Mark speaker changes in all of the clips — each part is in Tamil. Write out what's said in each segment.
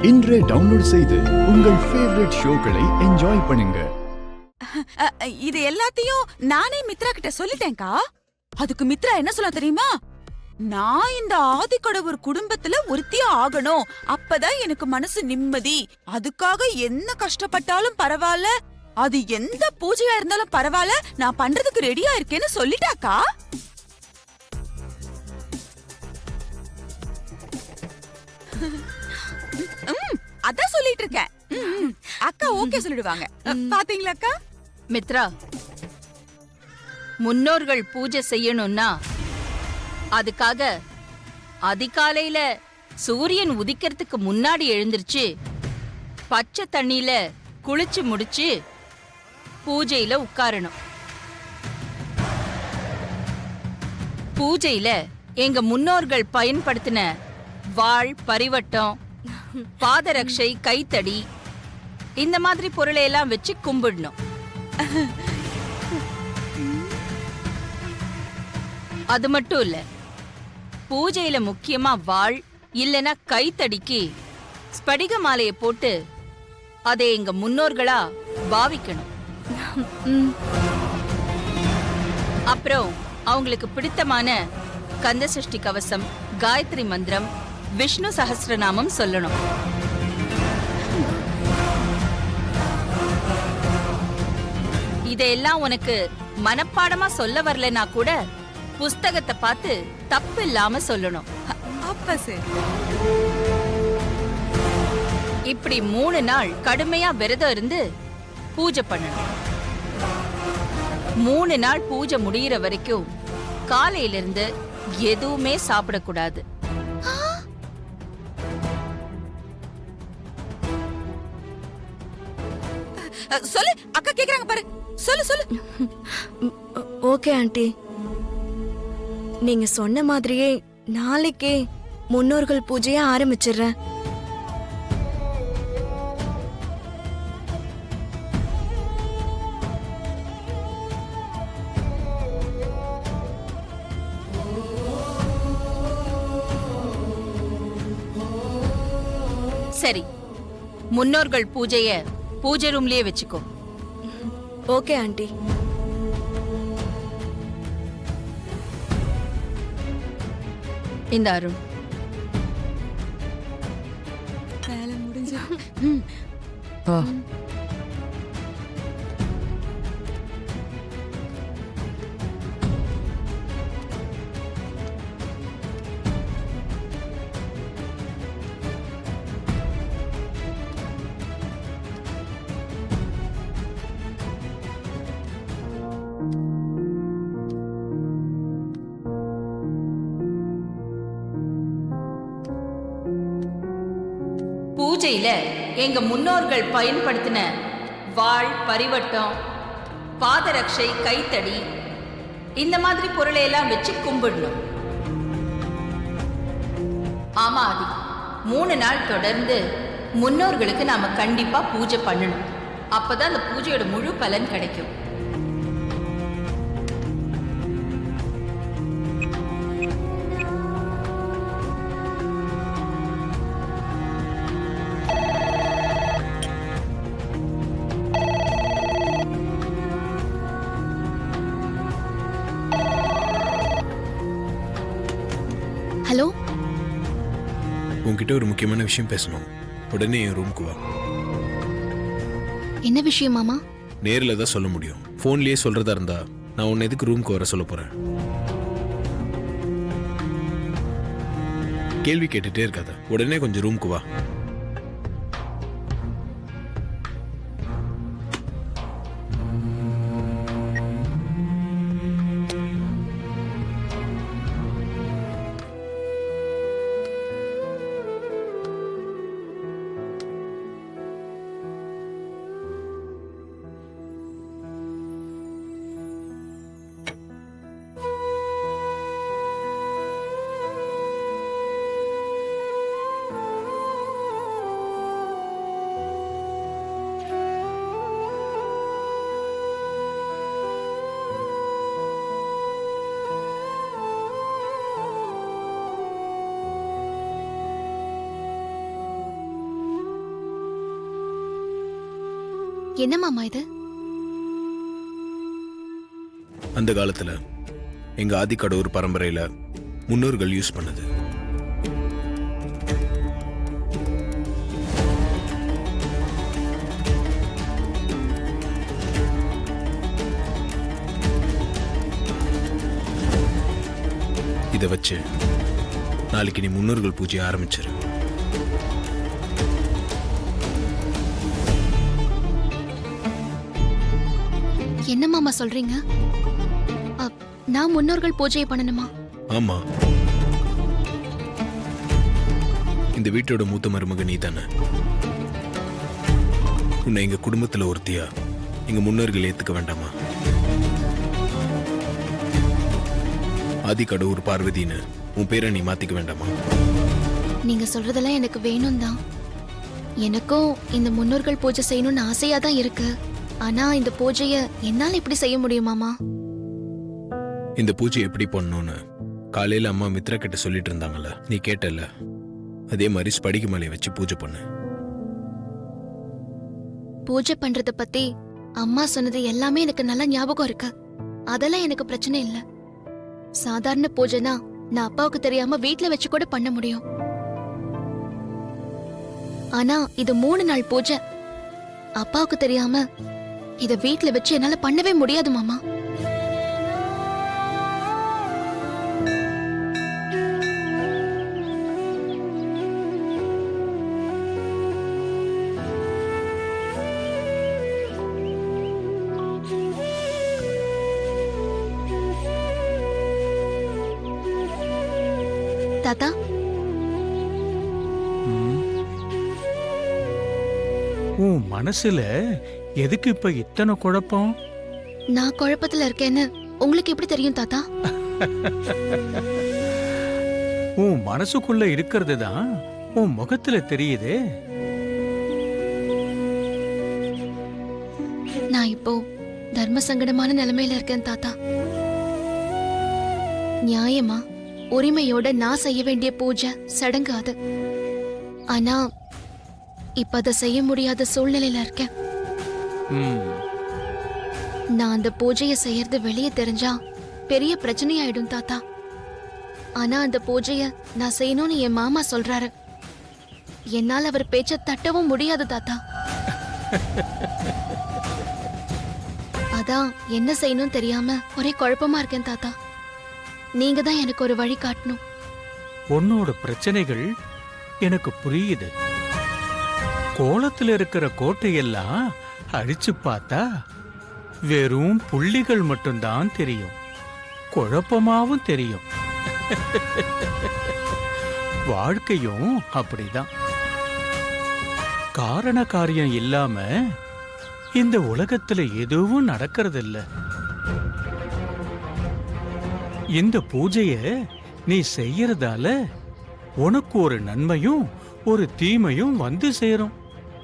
Speaker 1: இன்றே டவுன்லோட் செய்து உங்கள் ஃபேவரட் ஷோக்களை என்ஜாய் பண்ணுங்க.
Speaker 2: இது எல்லாத்தையும் நானே மித்ரா கிட்ட சொல்லிட்டேன்க்கா. அதுக்கு மித்ரா என்ன சொல்ல தெரியுமா? நான் இந்த ஆதிக்கடவுர் குடும்பத்துல ஒருத்தியா ஆகணும், அப்பதான் எனக்கு மனசு நிம்மதி. அதுக்காக என்ன கஷ்டப்பட்டாலும் பரவாயில்ல, அது எந்த பூஜையா இருந்தாலும் பரவாயில்ல, நான் பண்றதுக்கு ரெடியா இருக்கேன்னு சொல்லிட்டாக்கா. அதான் சொல்லிட்டு இருக்கேன். அக்கா ஓகே சொல்லிடுவாங்க. பாத்தீங்களா அக்கா?
Speaker 3: மித்ரா, முன்னோர்கள் பூஜை செய்யணும்னா அதுக்காக அதிகாலையில சூரியன் உதிக்கிறதுக்கு முன்னாடி எழுந்திருச்சு பச்சை தண்ணியில குளிச்சு முடிச்சு பூஜையில உட்காரணும். பூஜையில எங்க முன்னோர்கள் பயன்படுத்தின வாள், பரிவட்டம், பாதரட்சை, கைத்தடி இந்த மாதிரி பொருளை எல்லாம் வச்சு கும்பிடணும். அது மட்டும் இல்ல, பூஜையில முக்கியமா வாள் இல்லனா கைத்தடிக்கு ஸ்படிக மாலையை போட்டு அதை எங்க முன்னோர்களா பாவிக்கணும். அப்புறம் அவங்களுக்கு பிடித்தமான கந்தசஷ்டி கவசம், காயத்ரி மந்திரம், விஷ்ணு சஹஸ்ரநாமம் சொல்லணும். இதெல்லாம் உனக்கு மனப்பாடமா சொல்ல வரலனா கூட புஸ்தகத்தை பார்த்து தப்பு இல்லாம சொல்லணும்.
Speaker 2: அப்ப சரி.
Speaker 3: இப்படி 3 நாள் கடுமையா விரதம் இருந்து பூஜை பண்ணணும். 3 நாள் பூஜை முடியிற வரைக்கும் காலையிலிருந்து எதுவுமே சாப்பிடக்கூடாது.
Speaker 2: சொல்லு, அக்கா கேக்குறாங்க பாரு. சொல்லு சொல்லு.
Speaker 4: ஓகே ஆண்டி, நீங்க சொன்ன மாதிரியே நாளைக்கே முன்னோர்கள் பூஜைய ஆரம்பிச்சிடுறேன்.
Speaker 3: சரி, முன்னோர்கள் பூஜைய பூஜை ரூம்லயே வச்சுக்கோ.
Speaker 4: Okay aunty.
Speaker 3: இந்த அருண்,
Speaker 2: வேலை முடிஞ்சு.
Speaker 3: பூஜையில எங்க முன்னோர்கள் பயன்படுத்தின வாள், பரிவட்டம், பாதரட்சை, கைத்தடி இந்த மாதிரி பொருளை எல்லாம் வச்சு கும்பிடணும். ஆமா ஆதி, 3 நாள் தொடர்ந்து முன்னோர்களுக்கு நாம கண்டிப்பா பூஜை பண்ணணும். அப்பதான் அந்த பூஜையோட முழு பலன் கிடைக்கும்.
Speaker 4: ஹலோ,
Speaker 5: உன்கிட்ட ஒரு முக்கியமான விஷயம் பேசணும். உடனே என் ரூமுக்கு வா.
Speaker 4: என்ன விஷயம் மாமா?
Speaker 5: நேரில் தான் சொல்ல முடியும். ஃபோன்லயே சொல்றதா இருந்தா நான் உன்னை எதுக்கு ரூமுக்கு வர சொல்ல போறேன்? கேள்வி கேட்டுட்டே இருக்காத, உடனே கொஞ்சம் ரூமுக்கு வா.
Speaker 4: என்ன மாமா இது?
Speaker 5: அந்த காலத்துல எங்க ஆதிக்கடவுர் பரம்பரையில முன்னோர்கள் யூஸ் பண்ணது. இதை வச்சு நாளைக்கு நீ முன்னோர்கள் பூஜையை ஆரம்பிச்சிரு.
Speaker 4: என்ன மாமா சொல்றீங்க? நான் முன்னோர்கள் பூஜையை பண்ணணுமா?
Speaker 5: ஆமா, இந்த வீட்டோட மூத்த மருமக நீ தானே. உன்னை எங்க குடும்பத்துல ஒருத்தியா எங்க முன்னோர்கள் ஏத்துக்க வேண்டாமா? ஆதிக்கடவுர் பார்வதின்னு உன் பேரை நீ மாத்திக்க வேண்டாமா?
Speaker 4: நீங்க சொல்றதெல்லாம் எனக்கு வேணும் தான். எனக்கும் இந்த முன்னோர்கள் பூஜை செய்யணும்னு ஆசையா தான் இருக்கு. ஆனா இந்த பூஜைய என்னால எப்படி செய்ய முடியுமாமா?
Speaker 5: இந்த பூஜை எப்படி பண்ணணும்னு காலையில அம்மா மித்ரா கிட்ட சொல்லிட்டு இருந்தாங்கல்ல, நீ கேட்டல. அதே மாதிரி ஸ்படிக மலையை வச்சு பூஜை பண்ணு.
Speaker 4: பூஜை பண்றத பத்தி அம்மா சொன்னது எல்லாமே எனக்கு நல்லா ஞாபகம் இருக்கு. அதெல்லாம் எனக்கு பிரச்சனை இல்ல. சாதாரண பூஜைனா நான் அப்பாவுக்கு தெரியாம வீட்ல வச்சு கூட பண்ண முடியும். ஆனா இது 3 நாள் பூஜை. அப்பாவுக்கு தெரியாம இத வீட்ல வச்சு என்னால பண்ணவே முடியாது மாமா. தாத்தா,
Speaker 6: உன் மனசுல எதுக்கு இப்ப இத்தனை குழப்பம்?
Speaker 4: நான் குழப்பத்துல இருக்கேன்னு உங்களுக்கு எப்படி தெரியும் தாத்தா?
Speaker 6: உன் மனசுக்குள்ள இருக்கிறது தான் உன் முகத்துல தெரியுதே.
Speaker 4: நான் இப்போ தர்ம சங்கடமான நிலைமையில இருக்கேன் தாத்தா. நியாயமா உரிமையோட நான் செய்ய வேண்டிய பூஜை சடங்கு அது. ஆனா இப்ப அதை செய்ய முடியாத சூழ்நிலையில இருக்கேன்.
Speaker 6: ம்,
Speaker 4: நான் அந்த பூஜையை செய்யறது வெளியே தெரிஞ்சா பெரிய பிரச்சனையாயிடும் தாத்தா. ஆனா அந்த பூஜைய நான் செய்யணும்னு என் மாமா சொல்றாரு. என்னால அவர் பேச்ச தட்டவும் முடியாது தாத்தா. அதான் என்ன செய்யணும் தெரியாம ஒரே குழப்பமா இருக்கேன் தாத்தா. நீங்க தான் எனக்கு ஒரு வழி காட்டணும்.
Speaker 6: உன்னோட பிரச்சனைகள் எனக்கு புரியுது. கோலத்துல இருக்கிற கோட்டையெல்லாம் அடிச்சு பார்த்தா வெறும் புள்ளிகள் மட்டும்தான் தெரியும். குழப்பமாவும் தெரியும். வாழ்க்கையும் அப்படிதான். காரண காரியம் இல்லாம இந்த உலகத்துல எதுவும் நடக்கறதில்ல. இந்த பூஜைய நீ செய்யறதால உனக்கு ஒரு நன்மையும் ஒரு தீமையும் வந்து சேரும்.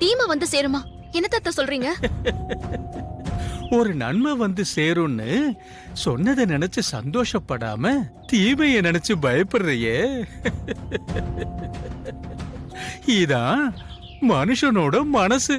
Speaker 4: தீமை வந்து சேருமா? என்ன தாத்தா சொல்றீங்க?
Speaker 6: ஒரு நன்மை வந்து சேரும்னு சொன்னதை நினைச்சு சந்தோஷப்படாம தீமையை நினைச்சு பயப்படுறையே. இதான் மனுஷனோட மனசு.